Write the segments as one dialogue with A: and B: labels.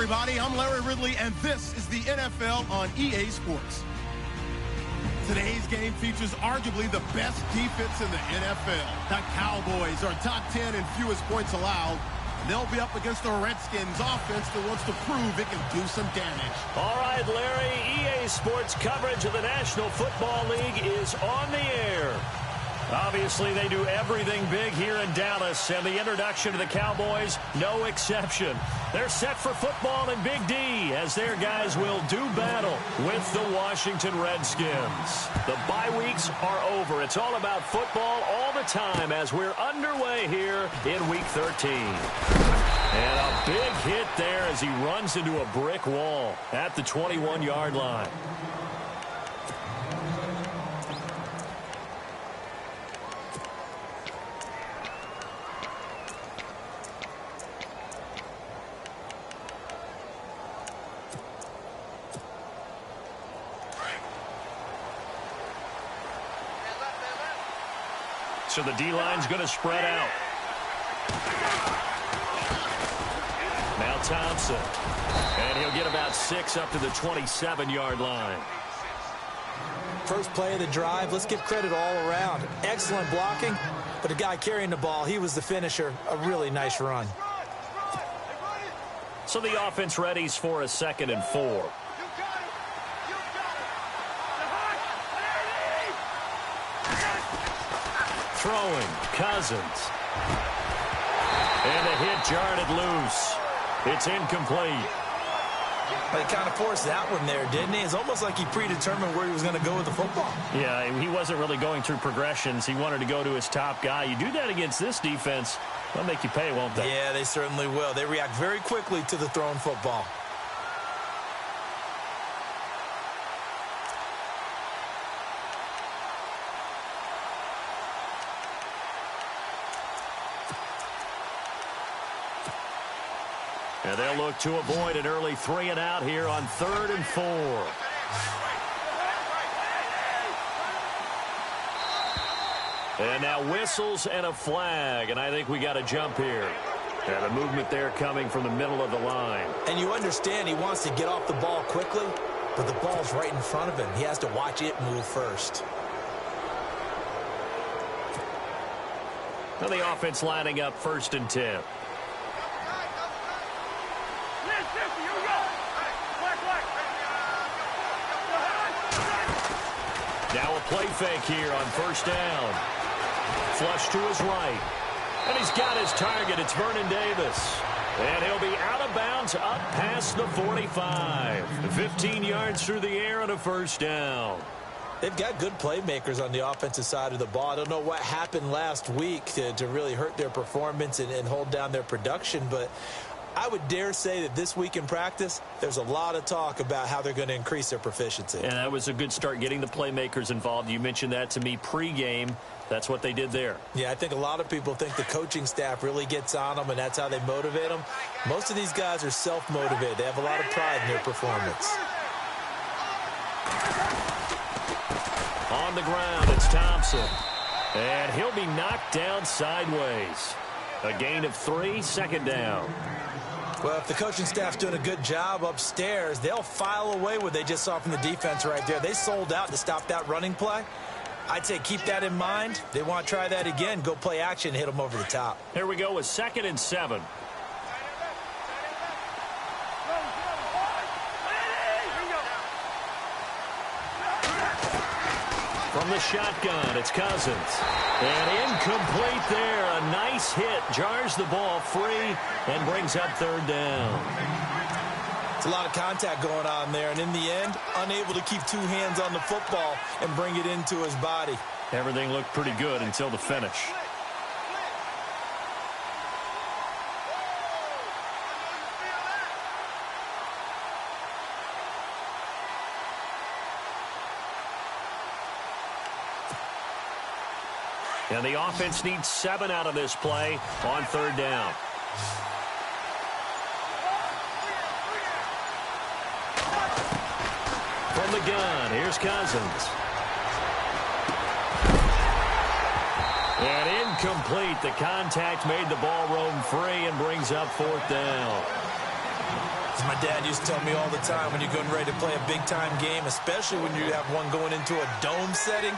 A: everybody. I'm Larry Ridley, and this is the NFL on EA Sports. Today's game features arguably the best defense in the NFL. The Cowboys are top 10 in fewest points allowed. They'll be up against the Redskins offense that wants to prove it can do some damage.
B: All right, Larry, EA Sports coverage of the National Football League is on the air. Obviously, they do everything big here in Dallas, and the introduction to the Cowboys, no exception. They're set for football in Big D, as their guys will do battle with the Washington Redskins. The bye weeks are over. It's all about football all the time as we're underway here in Week 13. And a big hit there as he runs into a brick wall at the 21-yard line. So the D-line's going to spread out. Now Thompson. And he'll get about 6 up to the 27-yard line.
C: First play of the drive, let's give credit all around. Excellent blocking, but the guy carrying the ball, he was the finisher. A really nice run.
B: So the offense readies for a 2nd and 4. Throwing, Cousins. And the hit jarred it loose. It's incomplete.
C: But he kind of forced that one there, didn't he? It's almost like he predetermined where he was going to go with the football.
B: Yeah, he wasn't really going through progressions. He wanted to go to his top guy. You do that against this defense, they'll make you pay, won't they?
C: Yeah, they certainly will. They react very quickly to the thrown football.
B: And they'll look to avoid an early 3 and out here on 3rd and 4. And now whistles and a flag, and I think we got a jump here. And a movement there coming from the middle of the line.
C: And you understand he wants to get off the ball quickly, but the ball's right in front of him. He has to watch it move first.
B: Now the offense lining up 1st and 10. Now a play fake here on 1st down. Flush to his right. And he's got his target. It's Vernon Davis. And he'll be out of bounds up past the 45. 15 yards through the air and a 1st down.
C: They've got good playmakers on the offensive side of the ball. I don't know what happened last week to really hurt their performance and hold down their production, but I would dare say that this week in practice, there's a lot of talk about how they're going to increase their proficiency.
B: And that was a good start, getting the playmakers involved. You mentioned that to me pregame. That's what they did there.
C: Yeah, I think a lot of people think the coaching staff really gets on them, and that's how they motivate them. Most of these guys are self-motivated. They have a lot of pride in their performance.
B: On the ground, it's Thompson. And he'll be knocked down sideways. A gain of 3, 2nd down.
C: Well, if the coaching staff's doing a good job upstairs, they'll file away what they just saw from the defense right there. They sold out to stop that running play. I'd say keep that in mind. They want to try that again. Go play action, hit them over the top.
B: Here we go with 2nd and 7. From the shotgun, it's Cousins. And incomplete there. A nice hit. Jars the ball free and brings up 3rd down.
C: It's a lot of contact going on there. And in the end, unable to keep 2 hands on the football and bring it into his body.
B: Everything looked pretty good until the finish. And the offense needs 7 out of this play on 3rd down. From the gun, here's Cousins. And incomplete. The contact made the ball roam free and brings up 4th down.
C: As my dad used to tell me all the time, when you're getting ready to play a big-time game, especially when you have one going into a dome setting,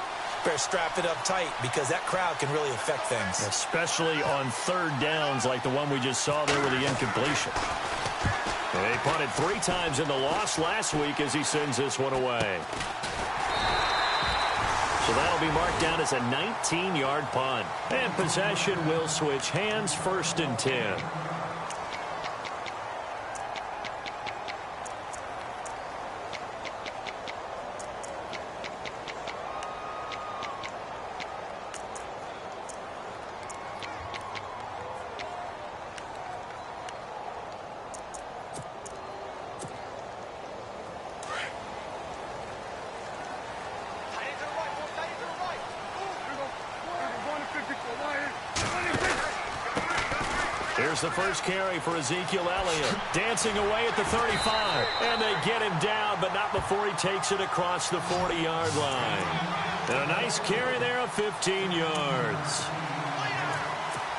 C: better strap it up tight because that crowd can really affect things.
B: Especially on third downs like the one we just saw there with the incompletion. They punted 3 times in the loss last week as he sends this one away. So that'll be marked down as a 19-yard punt. And possession will switch hands, 1st and 10. Here's the first carry for Ezekiel Elliott. Dancing away at the 35. And they get him down, but not before he takes it across the 40-yard line. And a nice carry there of 15 yards.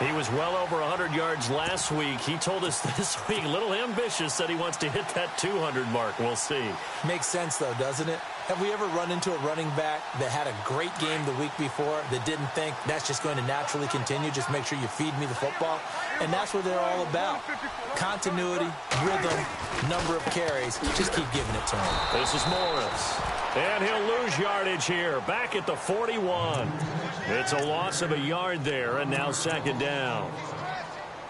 B: He was well over 100 yards last week. He told us this week, a little ambitious, that he wants to hit that 200 mark. We'll see.
C: Makes sense, though, doesn't it? Have we ever run into a running back that had a great game the week before that didn't think that's just going to naturally continue? Just make sure you feed me the football. And that's what they're all about. Continuity, rhythm, number of carries. Just keep giving it to him.
B: This is Morris. And he'll lose yardage here. Back at the 41. It's a loss of a yard there, and now 2nd down.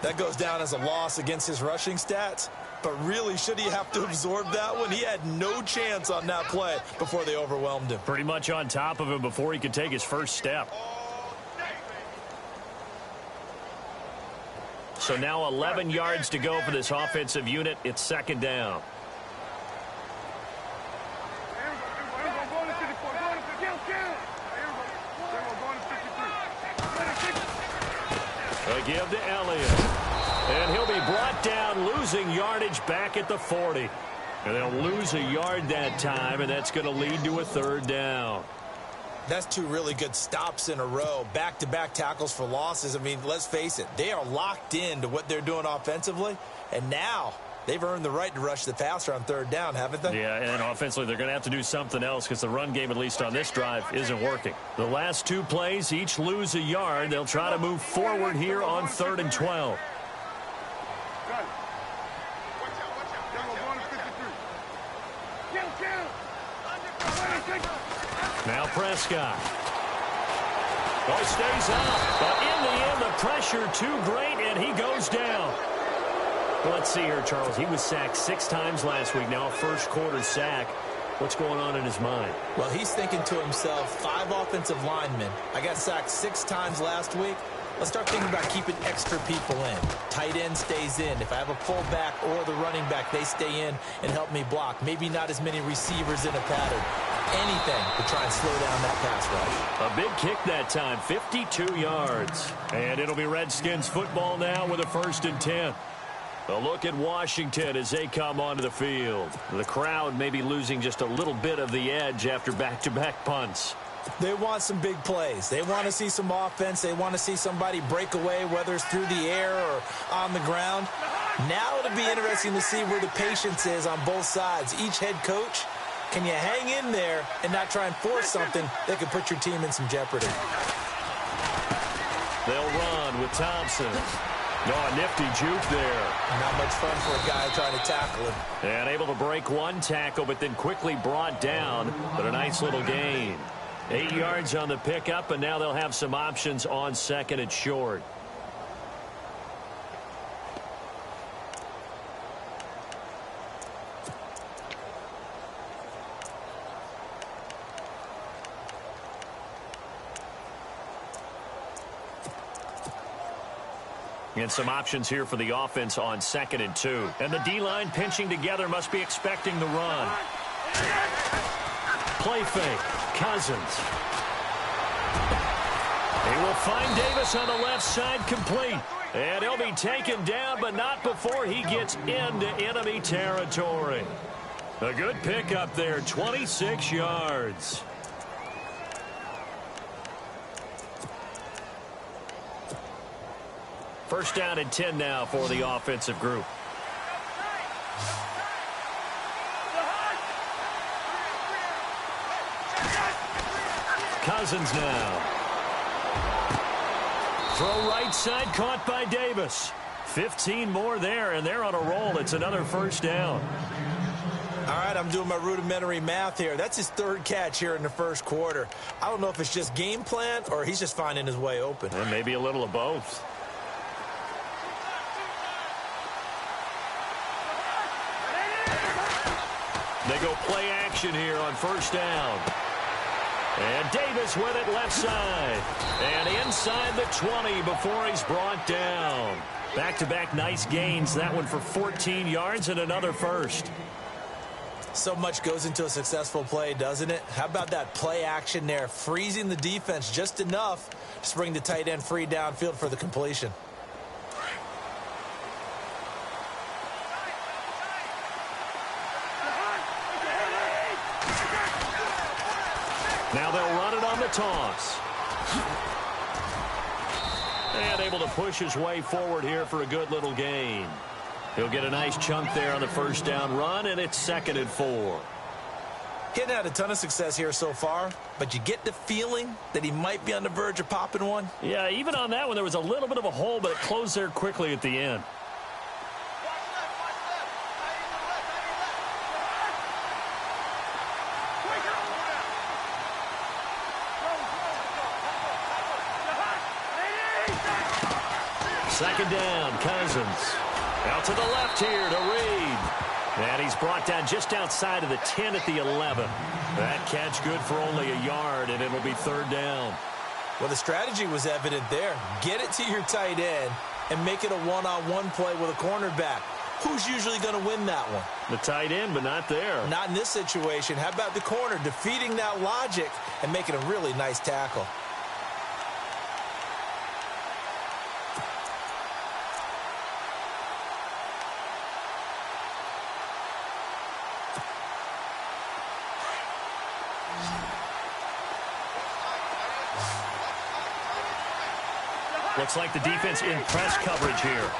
C: That goes down as a loss against his rushing stats. But really, should he have to absorb that one? He had no chance on that play before they overwhelmed him.
B: Pretty much on top of him before he could take his first step. So now 11 yards to go for this offensive unit. It's 2nd down. They give to Elliott. And he'll be brought down, losing yardage back at the 40. And they'll lose a yard that time, and that's going to lead to a 3rd down.
C: That's 2 really good stops in a row. Back-to-back tackles for losses. I mean, let's face it. They are locked into what they're doing offensively. And now they've earned the right to rush the passer on 3rd down, haven't they?
B: Yeah, and offensively, they're going to have to do something else because the run game, at least on this drive, isn't working. The last 2 plays each lose a yard. They'll try to move forward here on 3rd and 12. Now Prescott. Oh, he stays out. But in the end, the pressure too great, and he goes down. Well, let's see here, Charles. He was sacked 6 times last week. Now a first-quarter sack. What's going on in his mind?
C: Well, he's thinking to himself, 5 offensive linemen. I got sacked 6 times last week. Let's start thinking about keeping extra people in. Tight end stays in. If I have a fullback or the running back, they stay in and help me block. Maybe not as many receivers in a pattern. Anything to try and slow down that pass rush.
B: A big kick that time, 52 yards. And it'll be Redskins football now with a 1st and 10. A look at Washington as they come onto the field. The crowd may be losing just a little bit of the edge after back-to-back punts.
C: They want some big plays. They want to see some offense. They want to see somebody break away, whether it's through the air or on the ground. Now it'll be interesting to see where the patience is on both sides. Each head coach, can you hang in there and not try and force something that could put your team in some jeopardy?
B: They'll run with Thompson. No, a nifty juke there.
C: Not much fun for a guy trying to tackle him.
B: And able to break 1 tackle, but then quickly brought down. But a nice little gain. 8 yards on the pickup, and now they'll have some options on 2nd and short. And some options here for the offense on 2nd and 2. And the D-line pinching together must be expecting the run. Play fake. Cousins. He will find Davis on the left side, complete. And he'll be taken down, but not before he gets into enemy territory. A good pickup there, 26 yards. First down and 10 now for the offensive group. Cousins now. Throw right side, caught by Davis. 15 more there, and they're on a roll. It's another first down.
C: All right, I'm doing my rudimentary math here. That's his third catch here in the first quarter. I don't know if it's just game plan or he's just finding his way open.
B: And maybe a little of both. They go play action here on first down. And Davis with it left side. And inside the 20 before he's brought down. Back-to-back nice gains. That one for 14 yards and another first.
C: So much goes into a successful play, doesn't it? How about that play action there? Freezing the defense just enough to bring the tight end free downfield for the completion.
B: Now they'll run it on the toss. And able to push his way forward here for a good little gain. He'll get a nice chunk there on the first down run, and it's 2nd and 4.
C: He hadn't had a ton of success here so far, but you get the feeling that he might be on the verge of popping one.
B: Yeah, even on that one, there was a little bit of a hole, but it closed there quickly at the end. Second down, Cousins. Out to the left here to Reed. And he's brought down just outside of the 10 at the 11. That catch good for only a yard, and it'll be 3rd down.
C: Well, the strategy was evident there. Get it to your tight end and make it a one-on-one play with a cornerback. Who's usually going to win that one?
B: The tight end, but not there.
C: Not in this situation. How about the corner defeating that logic and making a really nice tackle?
B: Looks like the defense in press coverage here.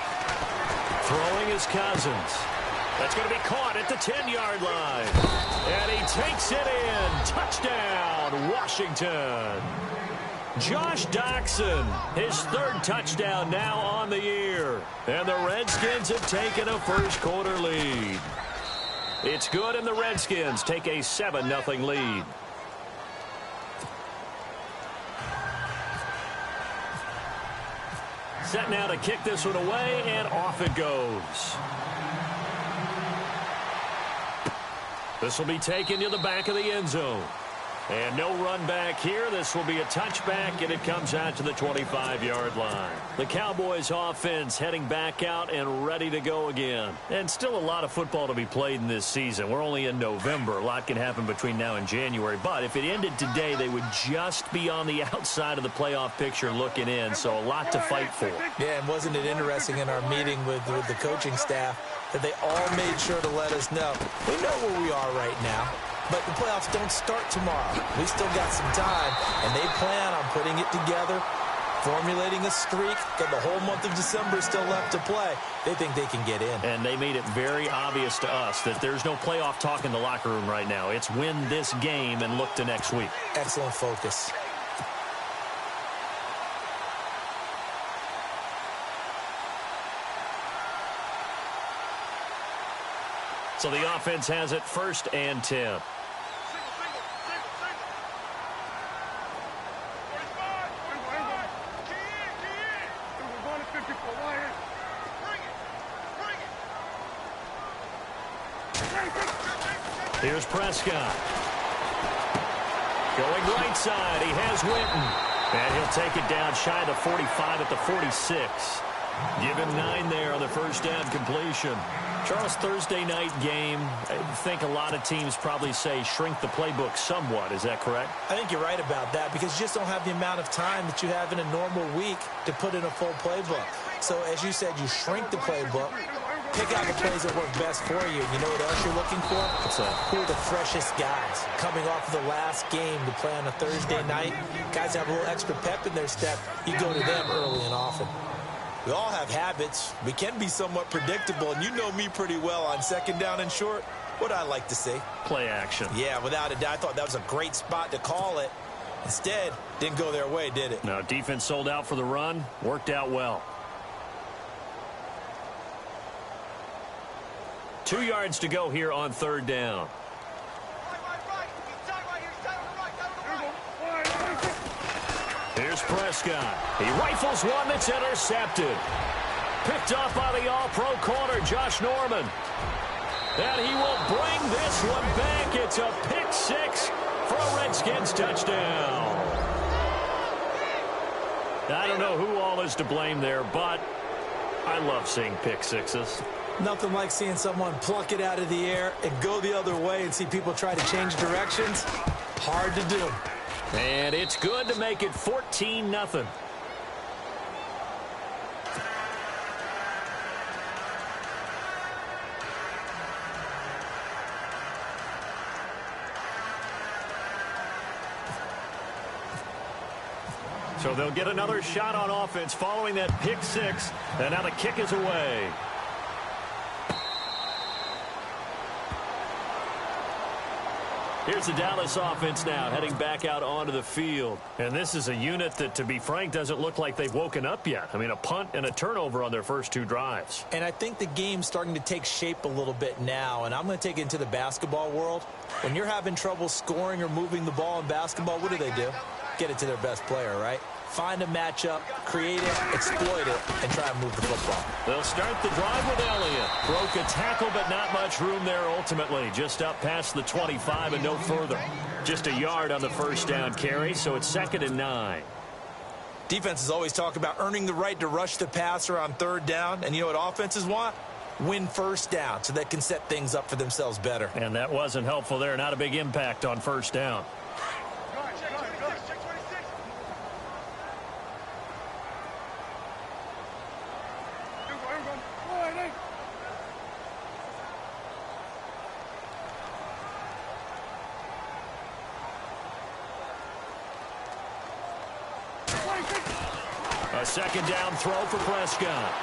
B: Throwing is Cousins. That's going to be caught at the 10-yard line. And he takes it in. Touchdown, Washington. Josh Doxson, his 3rd touchdown now on the year. And the Redskins have taken a first-quarter lead. It's good, and the Redskins take a 7-0 lead. Set now to kick this one away, and off it goes. This will be taken to the back of the end zone. And no run back here. This will be a touchback, and it comes out to the 25-yard line. The Cowboys offense heading back out and ready to go again. And still a lot of football to be played in this season. We're only in November. A lot can happen between now and January. But if it ended today, they would just be on the outside of the playoff picture looking in. So a lot to fight for.
C: Yeah, and wasn't it interesting in our meeting with the coaching staff that they all made sure to let us know. We know where we are right now. But the playoffs don't start tomorrow. We still got some time, and they plan on putting it together, formulating a streak. Got the whole month of December still left to play. They think they can get in.
B: And they made it very obvious to us that there's no playoff talk in the locker room right now. It's win this game and look to next week.
C: Excellent focus.
B: So the offense has it 1st and 10. Here's Prescott. Going right side. He has Winton. And he'll take it down shy of the 45 at the 46. Give him 9 there on the first down completion. Charles, Thursday night game, I think a lot of teams probably say shrink the playbook somewhat. Is that correct?
C: I think you're right about that because you just don't have the amount of time that you have in a normal week to put in a full playbook. So as you said, you shrink the playbook, pick out the plays that work best for you. You know what else you're looking for? Who are the freshest guys coming off of the last game to play on a Thursday night? Guys have a little extra pep in their step. You go to them early and often. We all have habits. We can be somewhat predictable, and you know me pretty well on 2nd down and short. What I like to see?
B: Play action.
C: Yeah, without a doubt. I thought that was a great spot to call it. Instead, didn't go their way, did it?
B: No, defense sold out for the run. Worked out well. 2 yards to go here on third down. Here's Prescott. He rifles one that's intercepted. Picked up by the all-pro corner, Josh Norman. And he will bring this one back. It's a pick six for a Redskins touchdown. I don't know who all is to blame there, but I love seeing pick sixes.
C: Nothing like seeing someone pluck it out of the air and go the other way and see people try to change directions. Hard to do.
B: And it's good to make it 14-0. So they'll get another shot on offense following that pick six. And now the kick is away. Here's the Dallas offense now heading back out onto the field. And this is a unit that, to be frank, doesn't look like they've woken up yet. I mean, a punt and a turnover on their first 2 drives.
C: And I think the game's starting to take shape a little bit now. And I'm going to take it into the basketball world. When you're having trouble scoring or moving the ball in basketball, what do? Get it to their best player, right? Find a matchup, create it, exploit it, and try to move the football.
B: They'll start the drive with Elliott. Broke a tackle, but not much room there ultimately. Just up past the 25 and no further. Just a yard on the first down carry, so it's 2nd and 9.
C: Defenses always talk about earning the right to rush the passer on third down. And you know what offenses want? Win first down so they can set things up for themselves better.
B: And that wasn't helpful there. Not a big impact on first down. A second down throw for Prescott.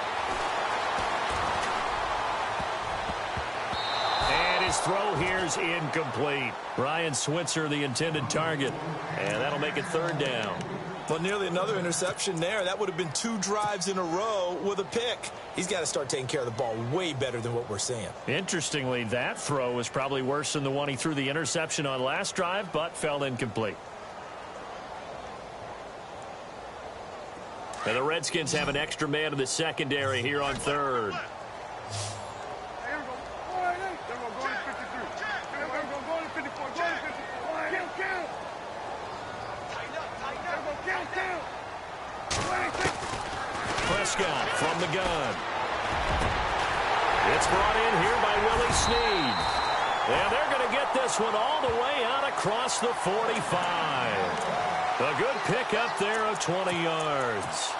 B: And his throw here's incomplete. Ryan Switzer, the intended target. And that'll make it 3rd down.
C: Well, nearly another interception there. That would have been 2 drives in a row with a pick. He's got to start taking care of the ball way better than what we're seeing.
B: Interestingly, that throw was probably worse than the one he threw the interception on last drive, but fell incomplete. And the Redskins have an extra man in the secondary here on 3rd. Prescott from the gun. It's brought in here by Willie Snead. And they're going to get this one all the way out across the 45. A good pickup there of 20 yards.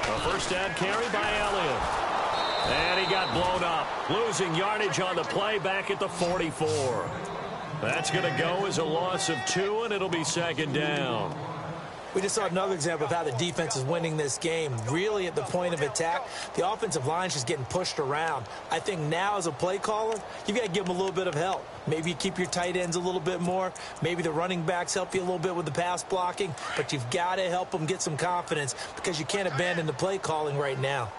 B: A first down carry by Elliott. And he got blown up. Losing yardage on the play back at the 44. That's going to go as a loss of 2, and it'll be 2nd down.
C: We just saw another example of how the defense is winning this game. Really at the point of attack, the offensive line is just getting pushed around. I think now as a play caller, you've got to give them a little bit of help. Maybe you keep your tight ends a little bit more. Maybe the running backs help you a little bit with the pass blocking. But you've got to help them get some confidence because you can't abandon the play calling right now.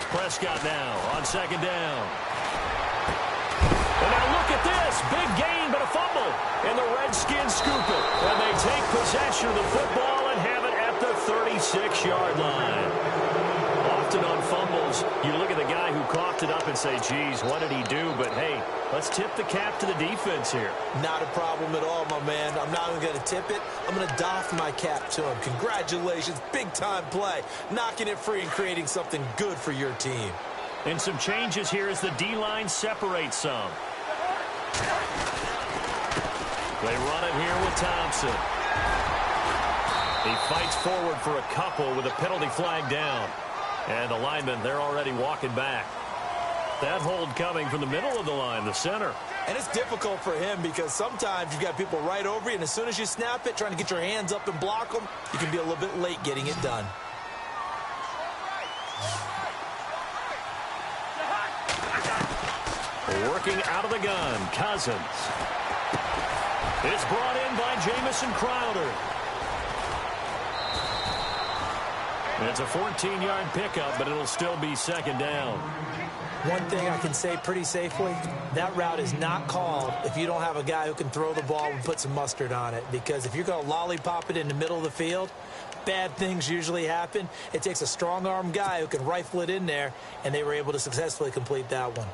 B: Prescott now on 2nd down. And now look at this. Big gain, but a fumble. And the Redskins scoop it. And they take possession of the football and have it at the 36-yard line. Often on fumbles, you look at the guy who coughed it up and say, geez, what did he do? But, hey, let's tip the cap to the defense here.
C: Not a problem at all, my man. I'm not even going to tip it. I'm going to doff my cap to him. Congratulations. Big-time play. Knocking it free and creating something good for your team.
B: And some changes here as the D-line separates some. They run it here with Thompson. He fights forward for a couple with a penalty flag down. And the linemen, they're already walking back. That hold coming from the middle of the line, the center.
C: And it's difficult for him because sometimes you've got people right over you, and as soon as you snap it, trying to get your hands up and block them, you can be a little bit late getting it done.
B: Working out of the gun, Cousins. It's brought in by Jamison Crowder. It's a 14-yard pickup, but it'll still be second down.
C: One thing I can say pretty safely, that route is not called if you don't have a guy who can throw the ball and put some mustard on it. Because if you're going to lollipop it in the middle of the field, bad things usually happen. It takes a strong-arm guy who can rifle it in there, and they were able to successfully complete that one.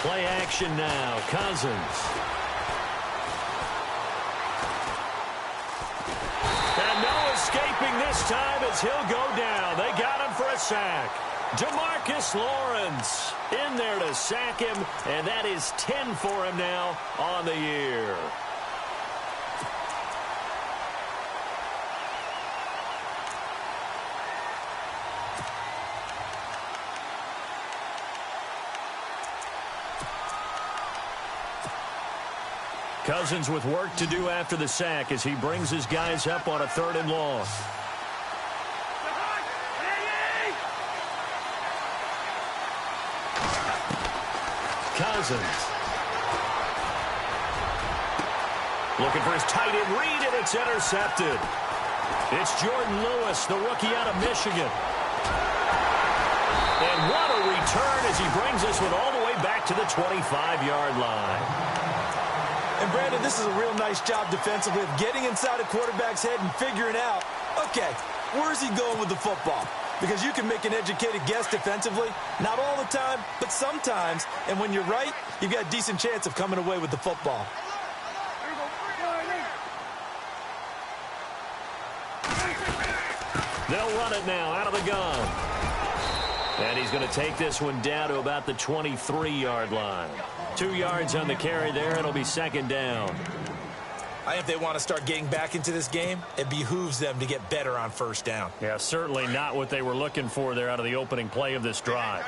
B: Play action now, Cousins. And no escaping this time as he'll go down. They got him for a sack. DeMarcus Lawrence in there to sack him, and that is 10 for him now on the year. Cousins with work to do after the sack as he brings his guys up on a 3rd and long. Cousins. Looking for his tight end read, and it's intercepted. It's Jordan Lewis, the rookie out of Michigan. And what a return as he brings this one all the way back to the 25-yard line.
C: And, Brandon, this is a real nice job defensively of getting inside a quarterback's head and figuring out, okay, where's he going with the football? Because you can make an educated guess defensively, not all the time, but sometimes. And when you're right, you've got a decent chance of coming away with the football.
B: They'll run it now out of the gun. And he's going to take this one down to about the 23-yard line. 2 yards on the carry there. It'll be second down.
C: I think if they want to start getting back into this game, it behooves them to get better on first down.
B: Yeah, certainly not what they were looking for there out of the opening play of this drive.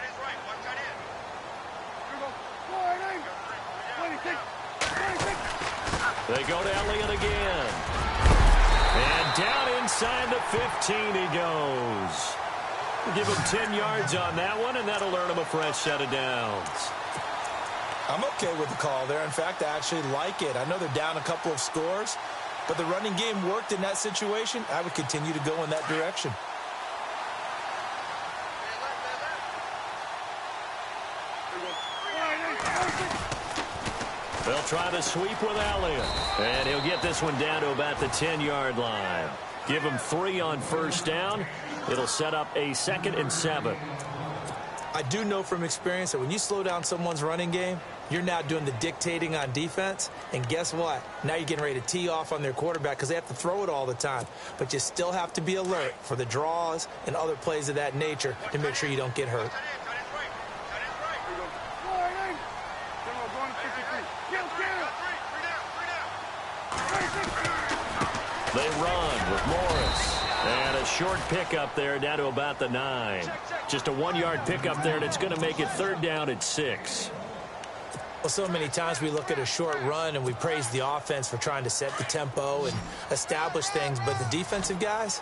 B: They go to Elliott again. And down inside the 15 he goes. Give him 10 yards on that one, and that'll earn him a fresh set of downs.
C: I'm okay with the call there. In fact, I actually like it. I know they're down a couple of scores, but the running game worked in that situation. I would continue to go in that direction.
B: They'll try the sweep with Elliott, and he'll get this one down to about the 10-yard line. Give him 3 on first down. It'll set up a 2nd and 7.
C: I do know from experience that when you slow down someone's running game, you're now doing the dictating on defense. And guess what? Now you're getting ready to tee off on their quarterback because they have to throw it all the time. But you still have to be alert for the draws and other plays of that nature to make sure you don't get hurt.
B: They run with Morris. And a short pickup there down to about the 9. Just a 1-yard pickup there, and it's going to make it 3rd down at 6.
C: Well, so many times we look at a short run and we praise the offense for trying to set the tempo and establish things. But the defensive guys,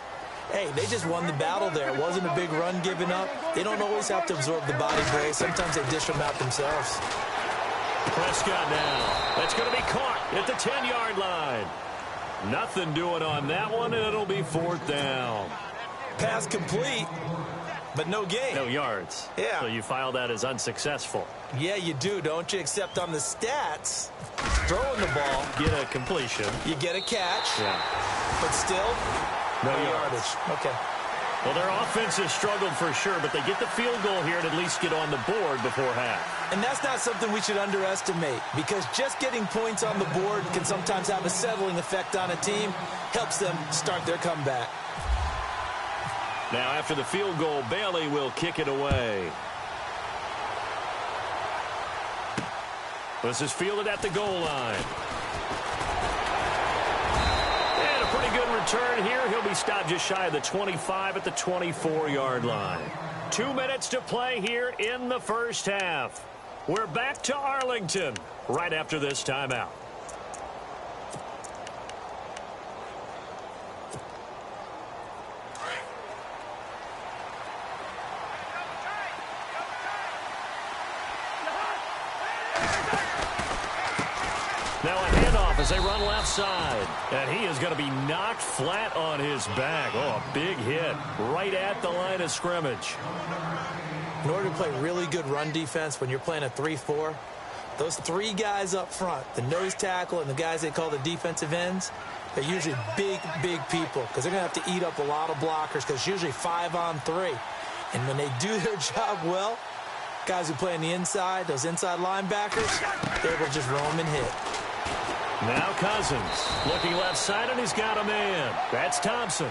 C: hey, they just won the battle there. It wasn't a big run given up. They don't always have to absorb the body blows. Sometimes they dish them out themselves.
B: Prescott now. That's going to be caught at the 10-yard line. Nothing doing on that one, and it'll be 4th down.
C: Pass complete, but no gain.
B: No yards.
C: Yeah.
B: So you file that as unsuccessful.
C: Yeah, you do, don't you? Except on the stats, throwing the ball.
B: Get a completion.
C: You get a catch.
B: Yeah.
C: But still,
B: no
C: yardage. Okay.
B: Well, their offense has struggled for sure, but they get the field goal here and at least get on the board before half.
C: And that's not something we should underestimate, because just getting points on the board can sometimes have a settling effect on a team. Helps them start their comeback.
B: Now after the field goal, Bailey will kick it away. This is fielded at the goal line. And a pretty good return here. He'll be stopped just shy of the 25 at the 24-yard line. 2 minutes to play here in the first half. We're back to Arlington right after this timeout. Now a handoff as they run left side. And he is going to be knocked flat on his back. Oh, a big hit right at the line of scrimmage.
C: In order to play really good run defense when you're playing a 3-4, those three guys up front, the nose tackle and the guys they call the defensive ends, they're usually big, big people because they're going to have to eat up a lot of blockers because it's usually 5-on-3. And when they do their job well, guys who play on the inside, those inside linebackers, they're able to just roam and hit.
B: Now Cousins looking left side, and he's got a man. That's Thompson.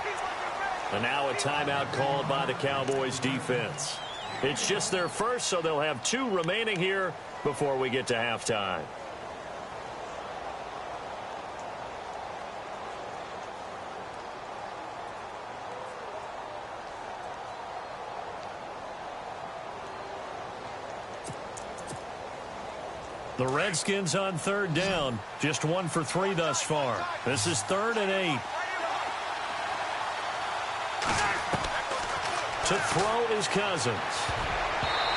B: And now a timeout called by the Cowboys defense. It's just their first, so they'll have 2 remaining here before we get to halftime. The Redskins on 3rd down. Just 1 for 3 thus far. This is 3rd and 8. To throw is Cousins.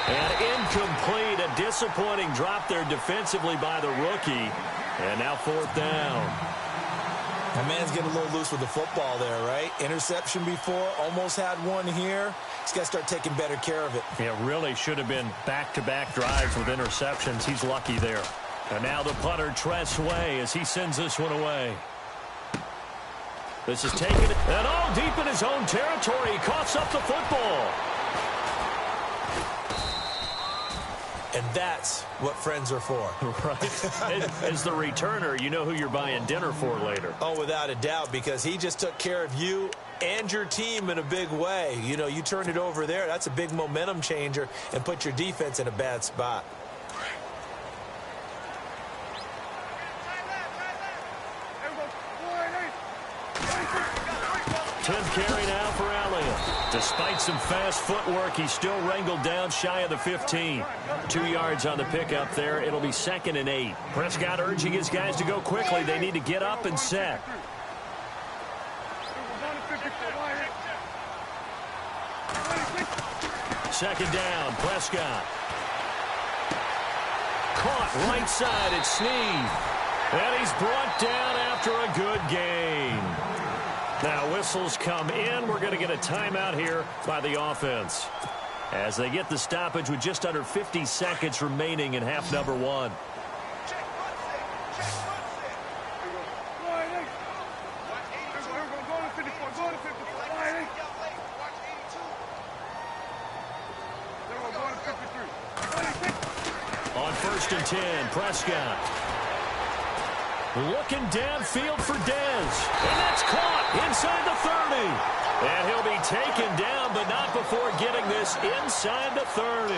B: And incomplete. A disappointing drop there defensively by the rookie. And now 4th down.
C: My man's getting a little loose with the football there, right? Interception before, almost had one here. He's got to start taking better care of it.
B: It really should have been back-to-back drives with interceptions. He's lucky there. And now the punter, Tress Way, as he sends this one away. This is taken, and all deep in his own territory. He coughs up the football.
C: And that's what friends are for.
B: Right. As the returner, you know who you're buying dinner for later.
C: Oh, without a doubt, because he just took care of you and your team in a big way. You know, you turned it over there. That's a big momentum changer and put your defense in a bad spot.
B: Tenth carry now for Elliott. Despite some fast footwork, he's still wrangled down shy of the 15. 2 yards on the pickup there. It'll be 2nd and 8. Prescott urging his guys to go quickly. They need to get up and set. Second down, Prescott. Caught right side at Snead. And he's brought down after a good gain. Now whistles come in. We're going to get a timeout here by the offense as they get the stoppage with just under 50 seconds remaining in half number 1. On 1st and 10, Prescott. Looking downfield for Dez. And that's caught inside the 30. And he'll be taken down, but not before getting this inside the 30.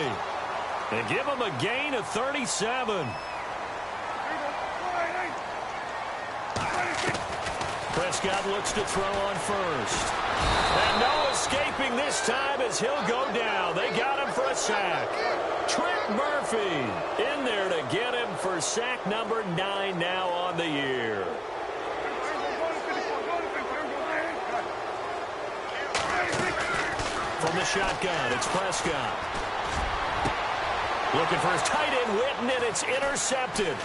B: And give him a gain of 37. Prescott looks to throw on 1st. And no escaping this time as he'll go down. They got him for a sack. Trent Murphy in there to get him for sack number 9 now on the year. From the shotgun, it's Prescott. Looking for his tight end, Witten, and it's intercepted.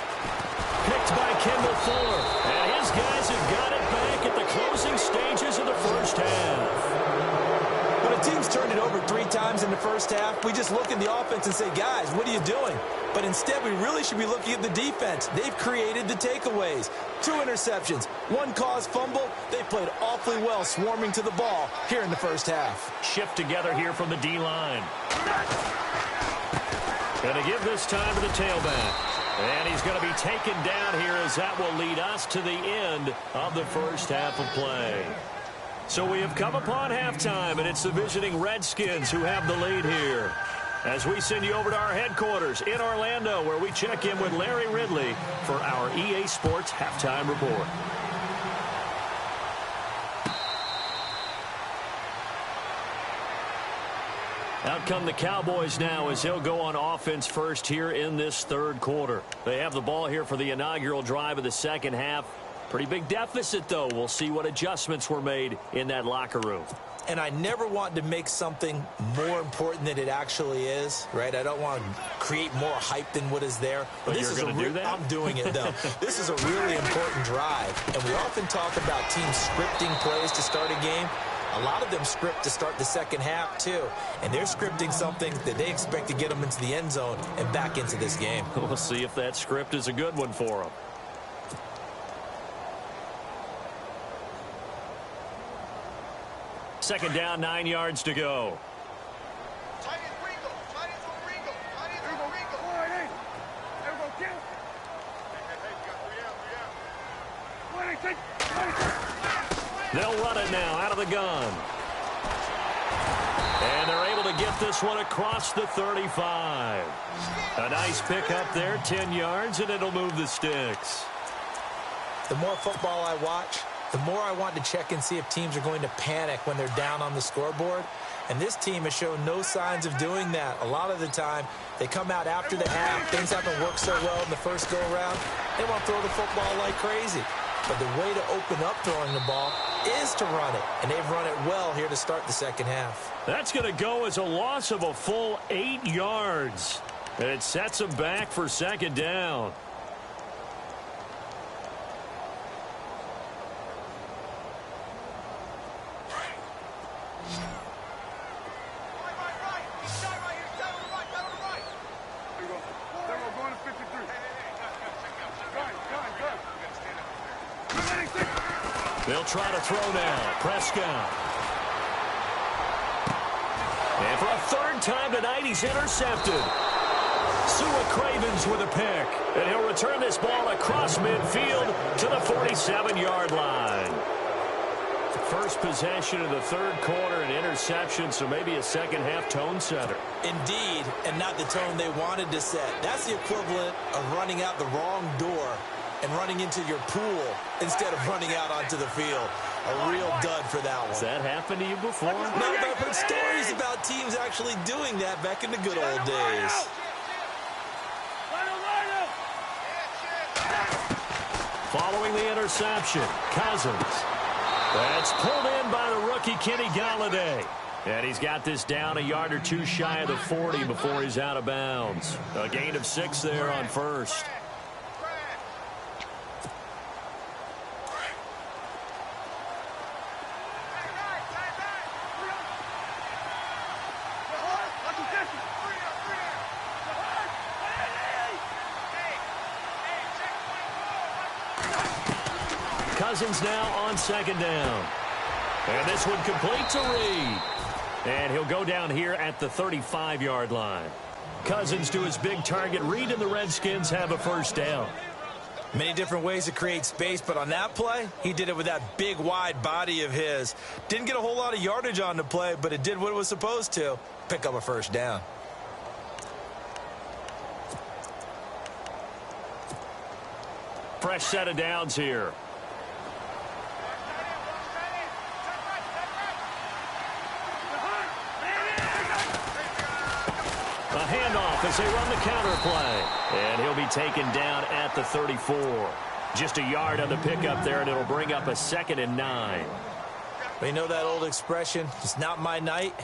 B: Picked by Kendall Fuller. And his guys have got it back at the closing stages of the first half.
C: When a team's turned it over 3 times in the first half, we just look at the offense and say, guys, what are you doing? But instead, we really should be looking at the defense. They've created the takeaways. 2 interceptions, 1 caused fumble. They played awfully well swarming to the ball here in the first half.
B: Shift together here from the D-line. Going to give this time to the tailback. And he's going to be taken down here as that will lead us to the end of the first half of play. So we have come upon halftime, and it's the visiting Redskins who have the lead here. As we send you over to our headquarters in Orlando, where we check in with Larry Ridley for our EA Sports Halftime Report. Out come the Cowboys now as they'll go on offense first here in this third quarter. They have the ball here for the inaugural drive of the second half. Pretty big deficit, though. We'll see what adjustments were made in that locker room.
C: And I never want to make something more important than it actually is, right? I don't want to create more hype than what is there.
B: But this is do that?
C: I'm doing it, though. This is a really important drive. And we often talk about teams scripting plays to start a game. A lot of them script to start the second half, too. And they're scripting something that they expect to get them into the end zone and back into this game.
B: We'll see if that script is a good one for them. Second down, 9 yards to go. They'll run it now out of the gun. And they're able to get this one across the 35. A nice pick up there, 10 yards, and it'll move the sticks.
C: The more football I watch, the more I want to check and see if teams are going to panic when they're down on the scoreboard. And this team has shown no signs of doing that. A lot of the time, they come out after the half. Things haven't worked so well in the first go-around. They want to throw the football like crazy. But the way to open up throwing the ball is to run it. And they've run it well here to start the second half.
B: That's going to go as a loss of a full 8 yards. And it sets them back for second down. They'll try to throw now. Prescott. And for a third time tonight, he's intercepted. Sua Cravens with a pick. And he'll return this ball across midfield to the 47-yard line. First possession of the third quarter, an interception, so maybe a second-half tone setter.
C: Indeed, and not the tone they wanted to set. That's the equivalent of running out the wrong door and running into your pool instead of running out onto the field. A real dud for that one.
B: Has that happened to you before?
C: No, but I've heard stories about teams actually doing that back in the good old days.
B: Following the interception, Cousins. That's pulled in by the rookie Kenny Galladay. And he's got this down a yard or two shy of the 40 before he's out of bounds. A gain of 6 there on first. Cousins now on second down. And this one complete to Reed. And he'll go down here at the 35-yard line. Cousins to his big target. Reed and the Redskins have a first down.
C: Many different ways to create space, but on that play, he did it with that big, wide body of his. Didn't get a whole lot of yardage on the play, but it did what it was supposed to. Pick up a first down.
B: Fresh set of downs here. A handoff as they run the counter play. And he'll be taken down at the 34. Just a yard on the pickup there, and it'll bring up a 2nd and 9.
C: Well, you know that old expression, it's not my night?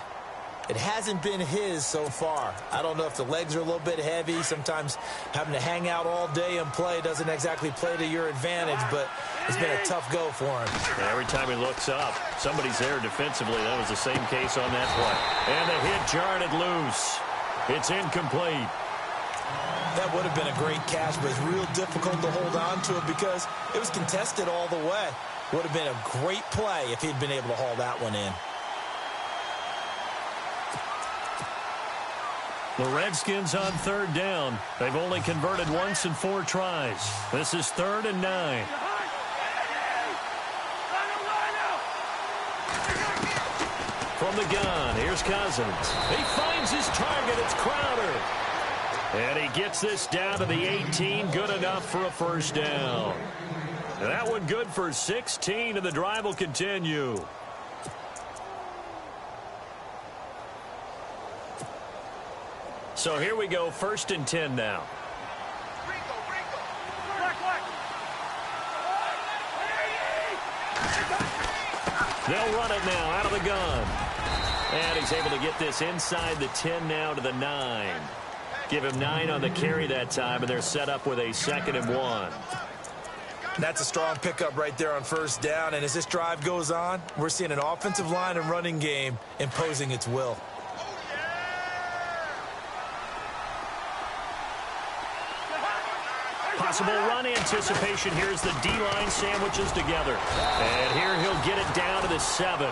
C: It hasn't been his so far. I don't know if the legs are a little bit heavy. Sometimes having to hang out all day and play doesn't exactly play to your advantage, but it's been a tough go for him.
B: And every time he looks up, somebody's there defensively. That was the same case on that play. And the hit jarred it loose. It's incomplete.
C: That would have been a great catch, but it's real difficult to hold on to it because it was contested all the way. Would have been a great play if he'd been able to haul that one in.
B: The Redskins on third down. They've only converted once in 4 tries. This is 3rd and 9. from the gun. Here's Cousins. He finds his target. It's Crowder. And he gets this down to the 18. Good enough for a first down. That one good for 16, and the drive will continue. So here we go, 1st and 10 now. They'll run it now out of the gun. And he's able to get this inside the 10 now to the 9. Give him 9 on the carry that time, and they're set up with a 2nd and 1.
C: That's a strong pickup right there on first down. And as this drive goes on, we're seeing an offensive line and running game imposing its will.
B: Possible run anticipation. Here's the D-line sandwiches together. And here he'll get it down to the 7.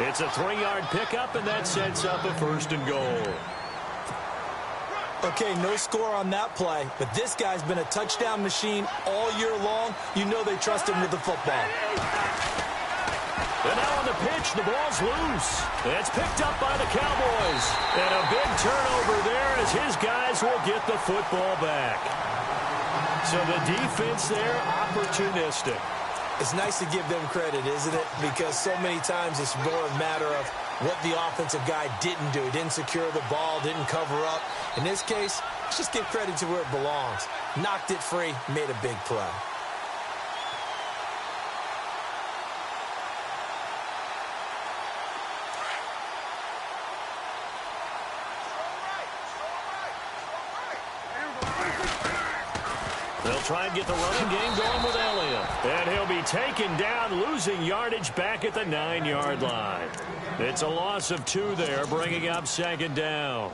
B: It's a 3-yard pickup, and that sets up a 1st and goal.
C: Okay, no score on that play, but this guy's been a touchdown machine all year long. You know they trust him with the football.
B: And now on the pitch, the ball's loose. It's picked up by the Cowboys. And a big turnover there as his guys will get the football back. So the defense there, opportunistic.
C: It's nice to give them credit, isn't it? Because so many times it's more a matter of what the offensive guy didn't do. He didn't secure the ball, didn't cover up. In this case, let's just give credit to where it belongs. Knocked it free, made a big play.
B: They'll try and get the running game going with Elliott. And he'll be taken down, losing yardage back at the 9-yard line. It's a loss of 2 there, bringing up 2nd down.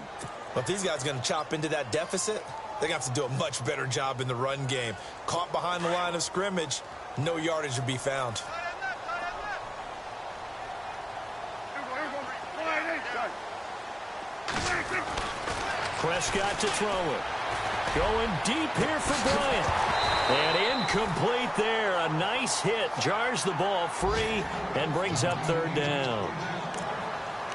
C: Well, if these guys are going to chop into that deficit, they're going to have to do a much better job in the run game. Caught behind the line of scrimmage, no yardage to be found.
B: Prescott to throw it. Going deep here for Bryant. And incomplete there. A nice hit. Jars the ball free and brings up 3rd down.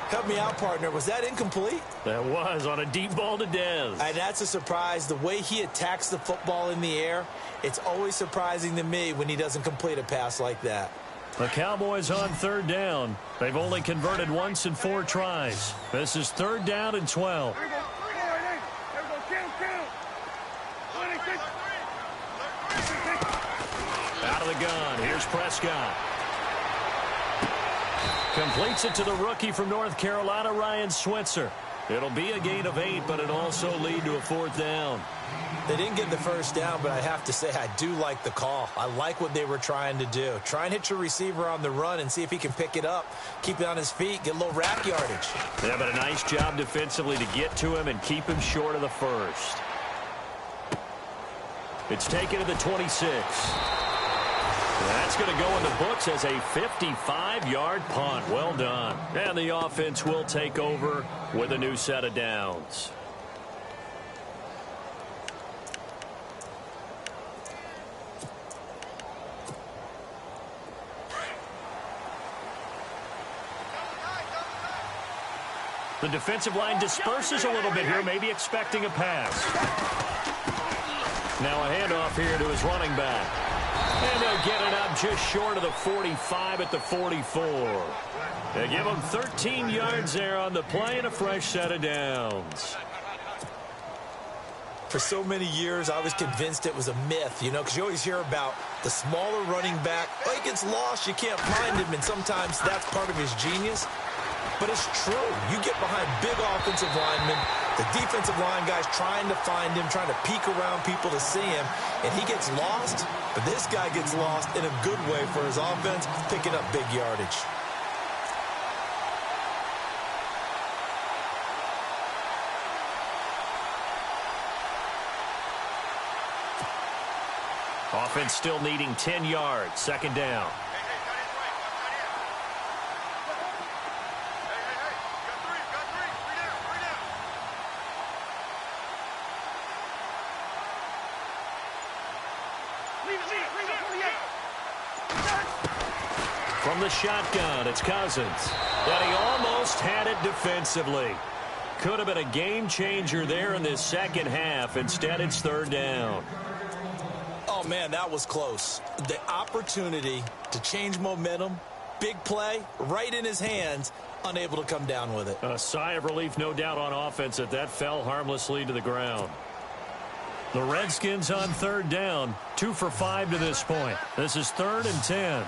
C: Help me out, partner. Was that incomplete?
B: That was on a deep ball to Dez.
C: And that's a surprise. The way he attacks the football in the air, it's always surprising to me when he doesn't complete a pass like that.
B: The Cowboys on 3rd down. They've only converted once in 4 tries. This is 3rd down and 12. Out of the gun. Here's Prescott. Completes it to the rookie from North Carolina, Ryan Switzer. It'll be a gain of 8, but it'll also lead to a 4th down.
C: They didn't get the first down, but I have to say I do like the call. I like what they were trying to do. Try and hit your receiver on the run and see if he can pick it up, keep it on his feet, get a little rack yardage.
B: Yeah, but a nice job defensively to get to him and keep him short of the first. It's taken to the 26. That's going to go in the books as a 55-yard punt. Well done. And the offense will take over with a new set of downs. The defensive line disperses a little bit here, maybe expecting a pass. Now a handoff here to his running back. And they'll get it up just short of the 45 at the 44. They give him 13 yards there on the play and a fresh set of downs.
C: For so many years, I was convinced it was a myth, you know, because you always hear about the smaller running back. Oh, he gets lost, you can't find him, and sometimes that's part of his genius. But it's true. You get behind big offensive linemen, the defensive line guys trying to find him, trying to peek around people to see him, and he gets lost. But this guy gets lost in a good way for his offense, picking up big yardage.
B: Offense still needing 10 yards. 2nd down. From the shotgun, it's Cousins. And he almost had it defensively. Could have been a game changer there in this second half. Instead, it's third down.
C: Oh, man, that was close. The opportunity to change momentum, big play, right in his hands, unable to come down with it.
B: A sigh of relief, no doubt, on offense that fell harmlessly to the ground. The Redskins on third down, 2 for 5 to this point. This is 3rd and 10.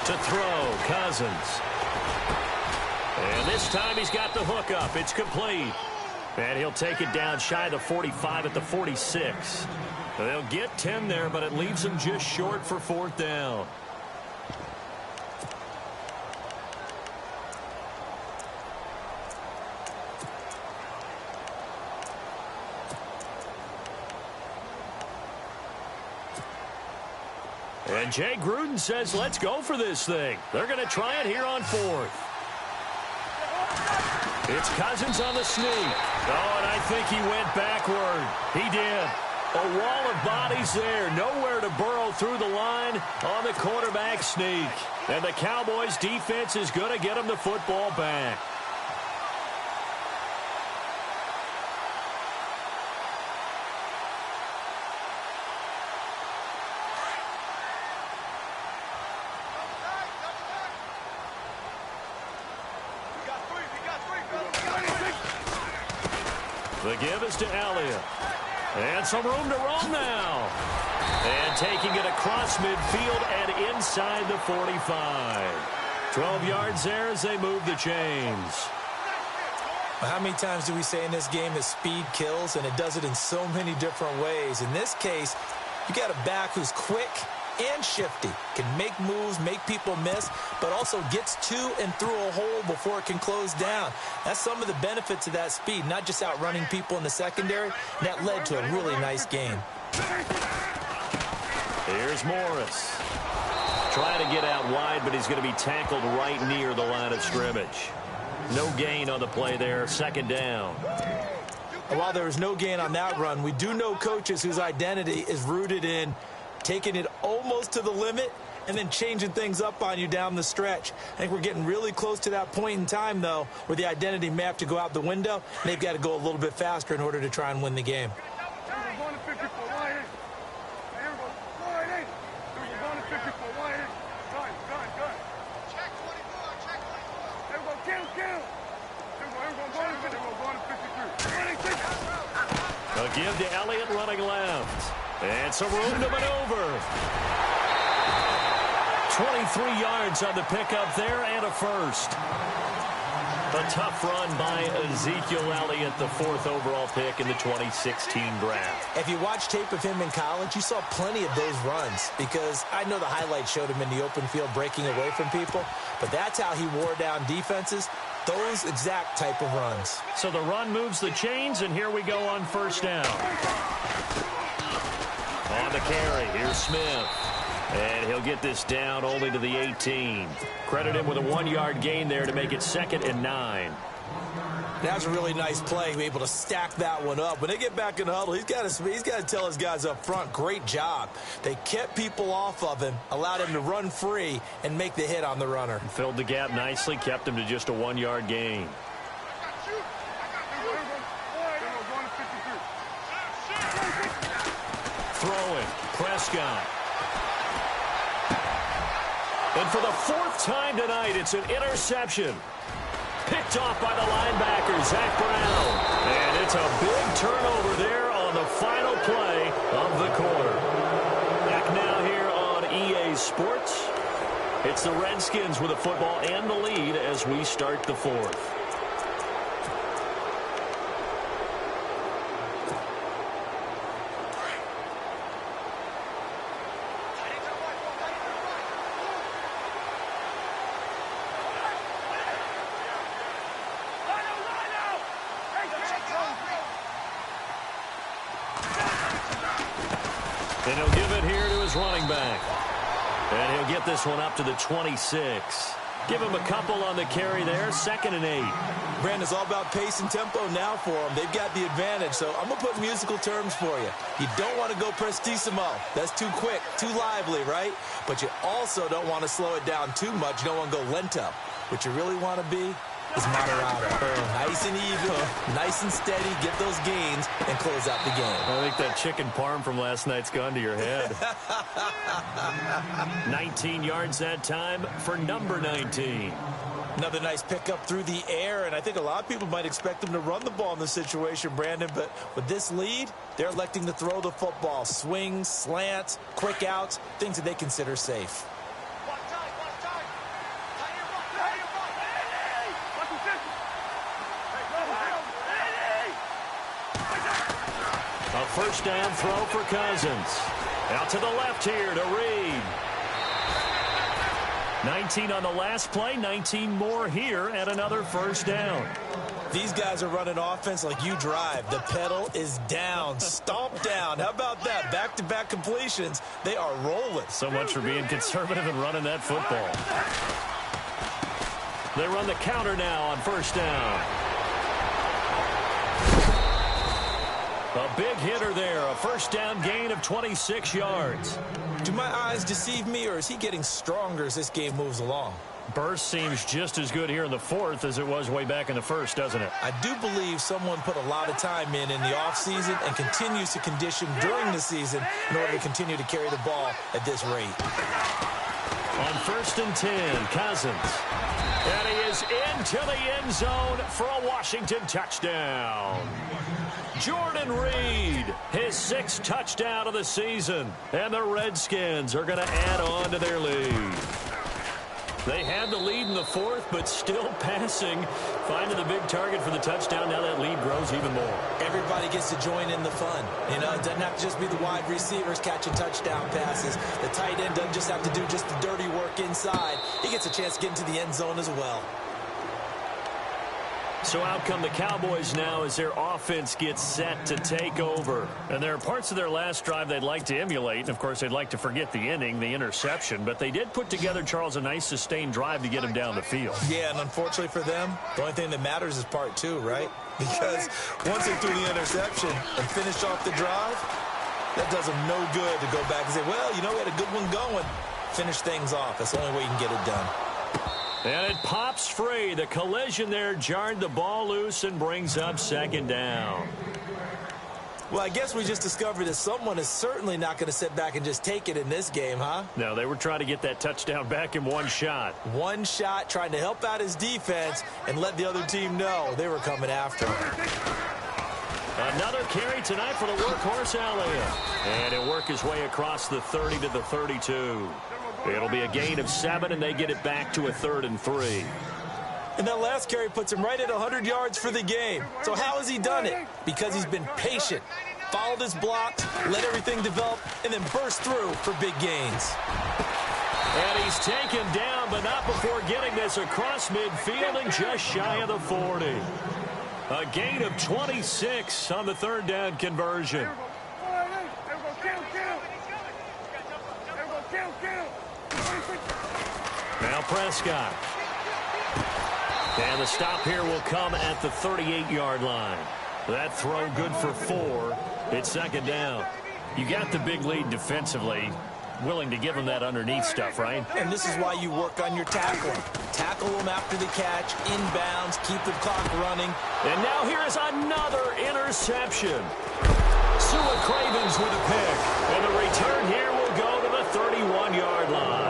B: To throw, Cousins. And this time he's got the hook up. It's complete. And he'll take it down shy of the 45 at the 46. They'll get 10 there, but it leaves them just short for 4th down. And Jay Gruden says, let's go for this thing. They're going to try it here on 4th. It's Cousins on the sneak. Oh, and I think he went backward. He did. A wall of bodies there. Nowhere to burrow through the line on the quarterback sneak. And the Cowboys defense is going to get him the football back. The give is to Elliott. And some room to roam now. And taking it across midfield and inside the 45. 12 yards there as they move the chains.
C: How many times do we say in this game that speed kills, and it does it in so many different ways? In this case, you got a back who's quick and shifty, can make moves, make people miss, but also gets to and through a hole before it can close down. That's some of the benefits of that speed, not just outrunning people in the secondary. And that led to a really nice game.
B: Here's Morris. Trying to get out wide, but he's going to be tackled right near the line of scrimmage. No gain on the play there, 2nd down.
C: While there was no gain on that run, we do know coaches whose identity is rooted in taking it almost to the limit and then changing things up on you down the stretch. I think we're getting really close to that point in time, though, where the identity may have to go out the window, and they've got to go a little bit faster in order to try and win the game.
B: A give to Elliott running left. And some room to maneuver. 23 yards on the pickup there and a first. A tough run by Ezekiel Elliott, the 4th overall pick in the 2016 draft.
C: If you watch tape of him in college, you saw plenty of those runs, because I know the highlights showed him in the open field breaking away from people, but that's how he wore down defenses, those exact type of runs.
B: So the run moves the chains, and here we go on 1st down. On the carry, here's Smith. And he'll get this down only to the 18. Credit him with a 1-yard gain there to make it 2nd and 9.
C: That's a really nice play, be able to stack that one up. When they get back in the huddle, he's got to tell his guys up front, great job. They kept people off of him, allowed him to run free, and make the hit on the runner.
B: Filled the gap nicely, kept him to just a 1-yard gain. Throwing, Prescott. And for the 4th time tonight, it's an interception. Picked off by the linebacker, Zach Brown. And it's a big turnover there on the final play of the quarter. Back now here on EA Sports. It's the Redskins with the football and the lead as we start the 4th. And he'll give it here to his running back. And he'll get this one up to the 26. Give him a couple on the carry there. 2nd and 8.
C: Brandon, it's all about pace and tempo now for them. They've got the advantage, so I'm going to put musical terms for you. You don't want to go prestissimo. That's too quick, too lively, right? But you also don't want to slow it down too much. You don't want to go lento. What you really want to be is moderato. Nice and even, nice and steady, get those gains, and close out the game.
B: I think that chicken parm from last night's gone to your head. 19 yards that time for number 19.
C: Another nice pickup through the air, and I think a lot of people might expect them to run the ball in this situation, Brandon, but with this lead, they're electing to throw the football. Swings, slants, quick outs, things that they consider safe.
B: A first down throw for Cousins. Out to the left here to Reed. 19 on the last play, 19 more here and another first down.
C: These guys are running offense like you drive. The pedal is down, stomp down. How about that? Back-to-back completions. They are rolling.
B: So much for being conservative and running that football. They run the counter now on first down. A big hitter there, a first down gain of 26 yards.
C: Do my eyes deceive me, or is he getting stronger as this game moves along?
B: Burst seems just as good here in the 4th as it was way back in the 1st, doesn't it?
C: I do believe someone put a lot of time in the offseason and continues to condition during the season in order to continue to carry the ball at this rate.
B: On 1st and 10, Cousins. And he is into the end zone for a Washington touchdown. Jordan Reed, his 6th touchdown of the season. And the Redskins are going to add on to their lead. They had the lead in the 4th, but still passing. Finding the big target for the touchdown. Now that lead grows even more.
C: Everybody gets to join in the fun. You know, it doesn't have to just be the wide receivers catching touchdown passes. The tight end doesn't just have to do just the dirty work inside. He gets a chance to get into the end zone as well.
B: So out come the Cowboys now as their offense gets set to take over. And there are parts of their last drive they'd like to emulate. And, of course, they'd like to forget the inning, the interception. But they did put together, Charles, a nice sustained drive to get him down the field.
C: Yeah, and unfortunately for them, the only thing that matters is part 2, right? Because once they threw the interception and finished off the drive, that does them no good to go back and say, well, you know, we had a good one going. Finish things off. That's the only way you can get it done.
B: And it pops free. The collision there jarred the ball loose and brings up 2nd down.
C: Well, I guess we just discovered that someone is certainly not going to sit back and just take it in this game, huh?
B: No, they were trying to get that touchdown back in one shot.
C: One shot, trying to help out his defense and let the other team know they were coming after him.
B: Another carry tonight for the workhorse Elliott. And he'll work his way across the 30 to the 32. It'll be a gain of 7, and they get it back to a 3rd and 3.
C: And that last carry puts him right at 100 yards for the game. So how has he done it? Because he's been patient, followed his blocks, let everything develop, and then burst through for big gains.
B: And he's taken down, but not before getting this across midfield and just shy of the 40. A gain of 26 on the 3rd down conversion. Now Prescott. And the stop here will come at the 38-yard line. That throw good for 4. It's 2nd down. You got the big lead defensively. Willing to give them that underneath stuff, right?
C: And this is why you work on your tackling. Tackle them after the catch, inbounds, keep the clock running.
B: And now here is another interception. Sua Cravens with a pick. And the return here will go to the 31-yard line.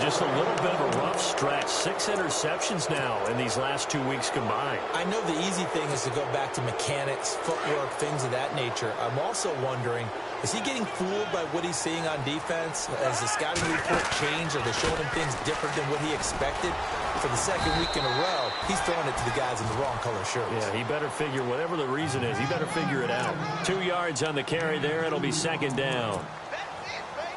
B: Just a little bit of a rough stretch. 6 interceptions now in these last 2 weeks combined.
C: I know the easy thing is to go back to mechanics, footwork, things of that nature. I'm also wondering, is he getting fooled by what he's seeing on defense? Has the scouting report changed? Are they showing him things different than what he expected? For the 2nd week in a row, he's throwing it to the guys in the wrong color shirts.
B: Yeah, he better figure, whatever the reason is, he better figure it out. 2 yards on the carry there. It'll be 2nd down.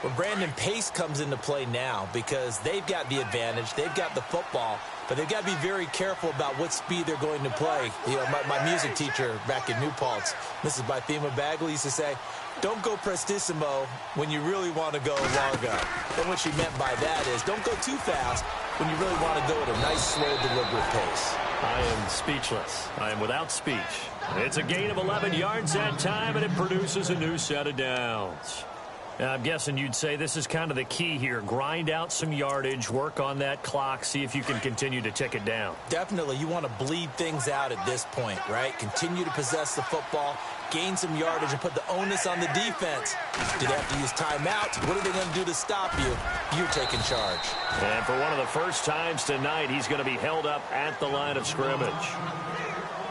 C: Well, Brandon, pace comes into play now because they've got the advantage. They've got the football, but they've got to be very careful about what speed they're going to play. You know, my music teacher back in New Paltz, Mrs. Bythema Bagley, used to say, don't go prestissimo when you really want to go largo. And what she meant by that is don't go too fast when you really want to go at a nice, slow, deliberate pace.
B: I am speechless. I am without speech. It's a gain of 11 yards that time, and it produces a new set of downs. Now, I'm guessing you'd say this is kind of the key here. Grind out some yardage, work on that clock, see if you can continue to tick it down.
C: Definitely. You want to bleed things out at this point, right? Continue to possess the football, gain some yardage, and put the onus on the defense. Do they have to use timeouts? What are they going to do to stop you? You're taking charge.
B: And for one of the first times tonight, he's going to be held up at the line of scrimmage.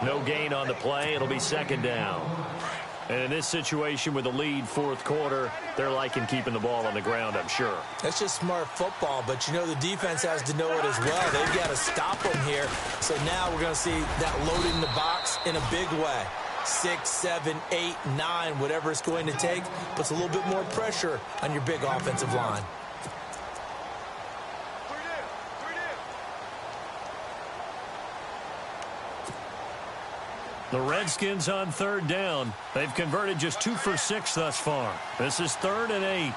B: No gain on the play. It'll be second down. And in this situation with the lead fourth quarter, they're liking keeping the ball on the ground, I'm sure.
C: That's just smart football, but you know the defense has to know it as well. They've got to stop them here. So now we're going to see that loading the box in a big way. 6, 7, 8, 9, whatever it's going to take, puts a little bit more pressure on your big offensive line.
B: The Redskins on third down. They've converted just 2 for 6 thus far. This is 3rd and 8.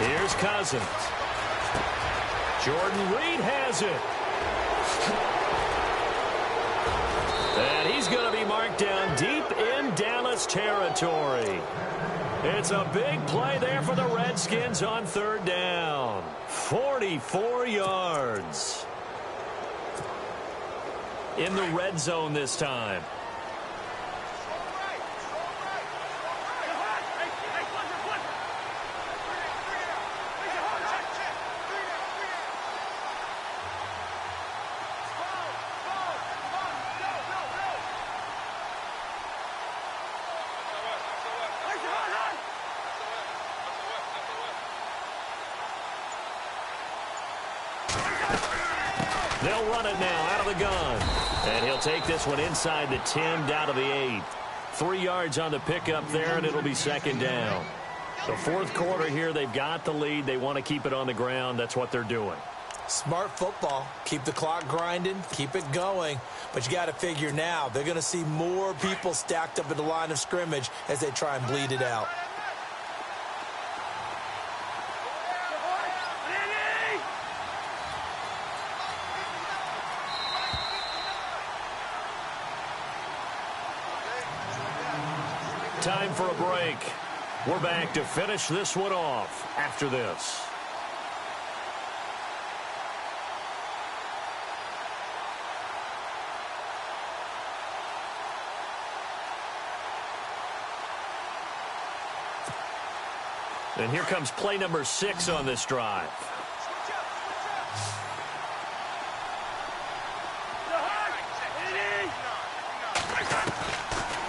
B: Here's Cousins. Jordan Reed has it. And he's going to be marked down deep in Dallas territory. It's a big play there for the Redskins on third down. 44 yards. In the red zone this time. They'll run it now out of the gun. And he'll take this one inside the 10 down to the 8. 3 yards on the pickup there, and it'll be second down. The fourth quarter here, they've got the lead. They want to keep it on the ground. That's what they're doing.
C: Smart football. Keep the clock grinding. Keep it going. But you got to figure now, they're going to see more people stacked up at the line of scrimmage as they try and bleed it out.
B: Time for a break. We're back to finish this one off after this. And here comes play number 6 on this drive.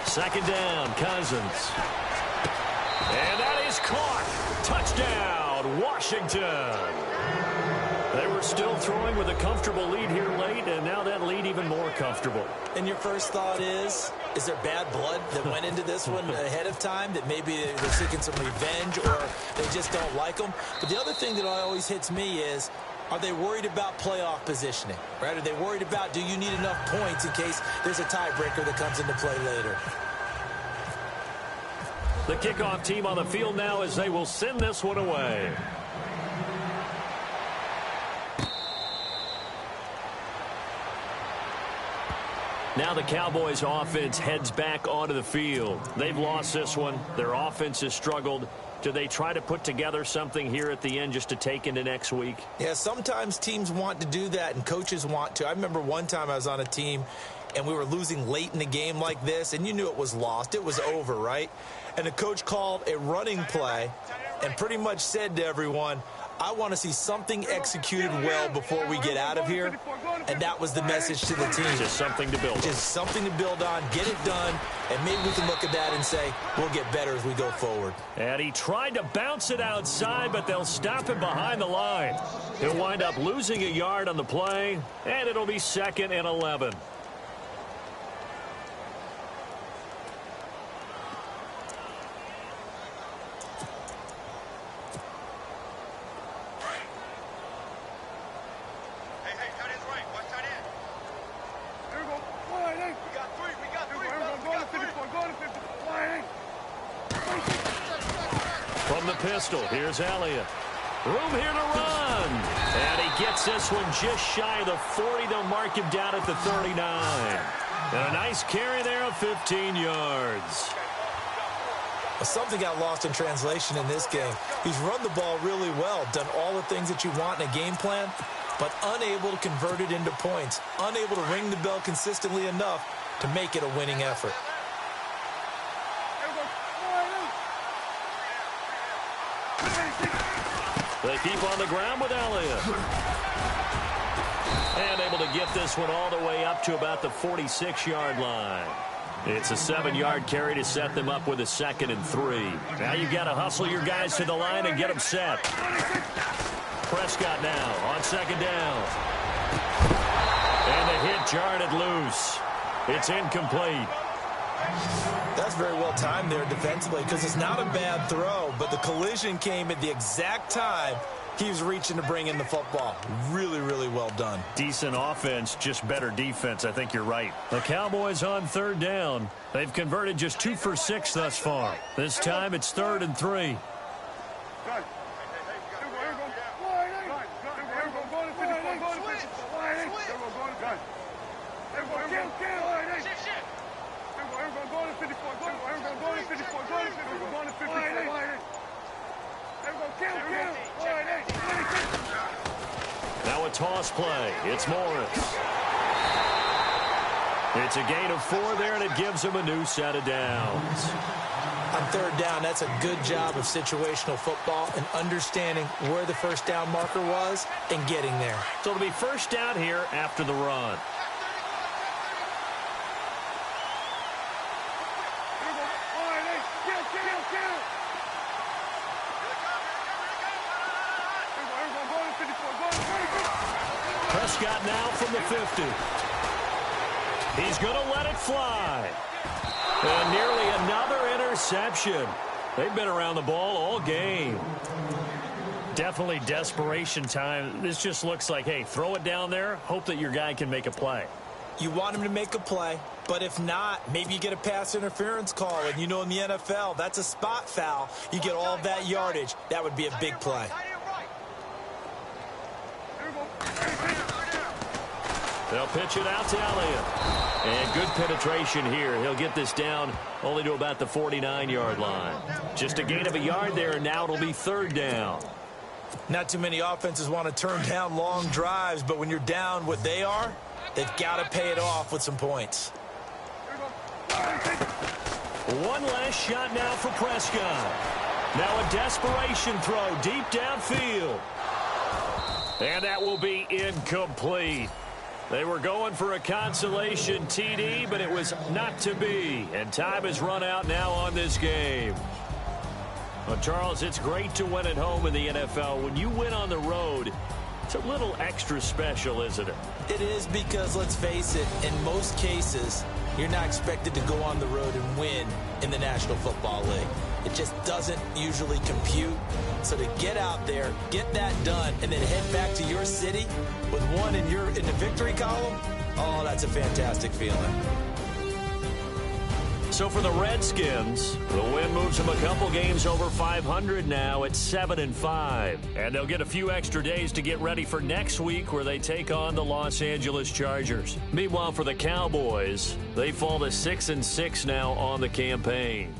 B: Second down, Cousins. And that is caught. Touchdown, Washington. They were still throwing with a comfortable lead here late, and now that lead even more comfortable.
C: And your first thought is there bad blood that went into this one ahead of time, that maybe they're seeking some revenge or they just don't like them? But the other thing that always hits me is, are they worried about playoff positioning? Right? Are they worried about, do you need enough points in case there's a tiebreaker that comes into play later?
B: The kickoff team on the field now as they will send this one away. Now the Cowboys offense heads back onto the field. They've lost this one. Their offense has struggled. Do they try to put together something here at the end just to take into next week?
C: Yeah, sometimes teams want to do that and coaches want to. I remember one time I was on a team and we were losing late in the game like this, and you knew it was lost. It was over, right? And the coach called a running play and pretty much said to everyone, I want to see something executed well before we get out of here. And that was the message to the team.
B: Just something to build on.
C: Just something to build on, get it done, and maybe we can look at that and say, we'll get better as we go forward.
B: And he tried to bounce it outside, but they'll stop him behind the line. He'll wind up losing a yard on the play, and it'll be 2nd and 11. pistol. Here's Elliott. Room here to run. And he gets this one just shy of the 40. They'll mark him down at the 39. And a nice carry there of 15 yards.
C: Something got lost in translation in this game. He's run the ball really well, done all the things that you want in a game plan, but unable to convert it into points, unable to ring the bell consistently enough to make it a winning effort.
B: They keep on the ground with Elliott. And able to get this one all the way up to about the 46-yard line. It's a 7-yard carry to set them up with a 2nd and 3. Now you've got to hustle your guys to the line and get them set. Prescott now on 2nd down. And the hit jarred it loose. It's incomplete.
C: That's very well timed there defensively because it's not a bad throw, but the collision came at the exact time he was reaching to bring in the football. Really, really well done.
B: Decent offense, just better defense. I think you're right. The Cowboys on 3rd down. They've converted just 2 for 6 thus far. This time it's 3rd and 3. Now a toss play. It's Morris. It's a gain of 4 there, and it gives him a new set of downs.
C: On 3rd down, that's a good job of situational football and understanding where the first down marker was and getting there.
B: So it'll be 1st down here after the run. Prescott now from the 50. He's going to let it fly. And nearly another interception. They've been around the ball all game. Definitely desperation time. This just looks like, hey, throw it down there, hope that your guy can make a play.
C: You want him to make a play, but if not, maybe you get a pass interference call. And you know in the NFL, that's a spot foul. You get all of that yardage. That would be a big play.
B: They'll pitch it out to Elliott. And good penetration here. He'll get this down only to about the 49-yard line. Just a gain of a yard there, and now it'll be 3rd down.
C: Not too many offenses want to turn down long drives, but when you're down what they are, they've got to pay it off with some points.
B: One last shot now for Prescott. Now a desperation throw deep downfield. And that will be incomplete. They were going for a consolation TD, but it was not to be. And time has run out now on this game. Well, Charles, it's great to win at home in the NFL. When you win on the road, it's a little extra special, isn't it?
C: It is because, let's face it, in most cases, you're not expected to go on the road and win in the National Football League. It just doesn't usually compute. So to get out there, get that done, and then head back to your city with one in the victory column, oh, that's a fantastic feeling.
B: So for the Redskins, the win moves them a couple games over 500 now at 7-5. And they'll get a few extra days to get ready for next week where they take on the Los Angeles Chargers. Meanwhile, for the Cowboys, they fall to 6-6 now on the campaign.